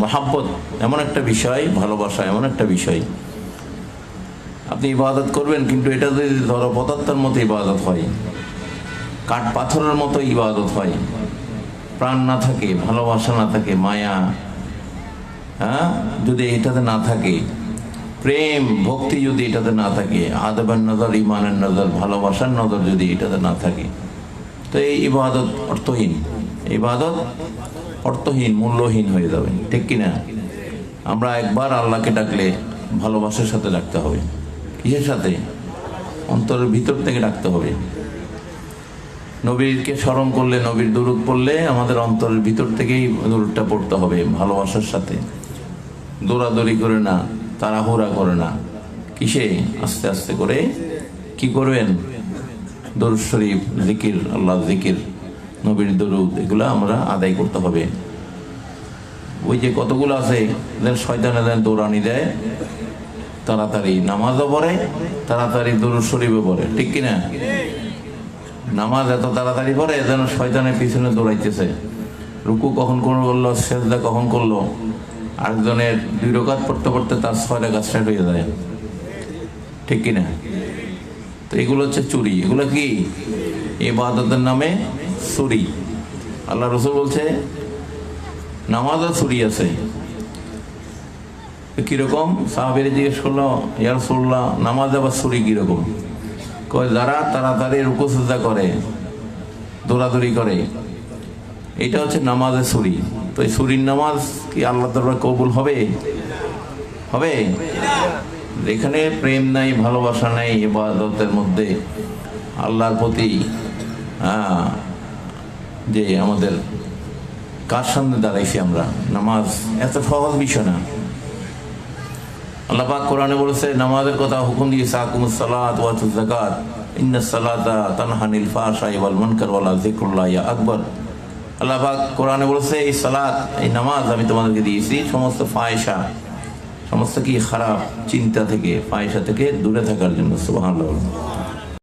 মহাব্বত এমন একটা বিষয়, ভালোবাসা এমন একটা বিষয়, আপনি ইবাদত করবেন কিন্তু এটা যদি ধরো পদার্থের মতো ইবাদত হয়, কাঠ পাথরের মতো ইবাদত হয়, প্রাণ না থাকে, ভালোবাসা না থাকে, মায়া যদি এটাতে না থাকে, প্রেম ভক্তি যদি এটাতে না থাকে, আদবের নজর, ইমানের নজর, ভালোবাসার নজর যদি এটাতে না থাকে, তো এই ইবাদত অর্থহীন, ইবাদত অর্থহীন, মূল্যহীন হয়ে যাবে, ঠিক কিনা? আমরা একবার আল্লাহকে ডাকলে ভালোবাসার সাথে ডাকতে হবে। কিসের সাথে? অন্তরের ভিতর থেকে ডাকতে হবে। নবীকে স্মরণ করলে, নবীর দুরূদ পড়লে আমাদের অন্তরের ভিতর থেকেই দুরূদটা পড়তে হবে, ভালোবাসার সাথে, দৌড়াদৌড়ি করে না, তাড়াহুড়া করে না, কিসে? আস্তে আস্তে করে কি করবেন? দরুদ শরীফ, জিকির, আল্লাহ জিকির, নবীর দরুদ, এগুলো আমরা আদায় করতে হবে। ওই যে কতগুলো আছে যেন শয়তানে যেন দৌড়ানি দেয়, তাড়াতাড়ি নামাজও পড়ে, তাড়াতাড়ি দরুদ শরীফও পড়ে, ঠিক কিনা? নামাজ এত তাড়াতাড়ি পড়ে যেন শয়তানের পিছনে দৌড়াইতেছে। রুকু কখন করলো, সেজদা কখন করলো, আরেকজনের 2 রাকাত পড়তে পড়তে তার 6 রাকাত স্টার্ট হয়ে যায়, ঠিক কিনা? তো এগুলো হচ্ছে চুরি। এগুলো কি? ইবাদতের নামে চুরি। আল্লাহ রাসূল বলছে নামাজও চুরি আছে। কিরকম? সাহাবীরা জিজ্ঞেস করলো, ইয়া রাসূলুল্লাহ, নামাজ আবার চুরি কিরকম? কয় যারা তাড়াতাড়ি রুকু সিজদা করে, দৌড়াদৌড়ি করে, এটা হচ্ছে নামাজের চুরি। তো এই চুরির নামাজ কি আল্লাহ দরবারে কবুল হবে? হবে? এখানে প্রেম নাই, ভালোবাসা নাই ইবাদতের মধ্যে, আল্লাহর প্রতি যে আমাদের কার সামনে দাঁড়াইছি আমরা, নামাজ এত সহজ বিষয় না। আল্লাহ পাক কোরআনে বলেছে, নামাজের কথা হুকুম দিয়েছে, আকিমুস সালাত ওয়া আতুজ যাকাত ইন্নাস সালাতা তানহা আনিল ফাহশাই ওয়াল মুনকার ওয়া লাযিকরুল্লাহি আকবার। আল্লাহ পাক কোরআনে বলেছে, এই সালাত, এই নামাজ আমি তোমাদেরকে দিয়েছি সমস্ত ফাহিশা, সমস্ত কি খারাপ চিন্তা থেকে, ফাহিশা থেকে দূরে থাকার জন্য। সুবহানাল্লাহ।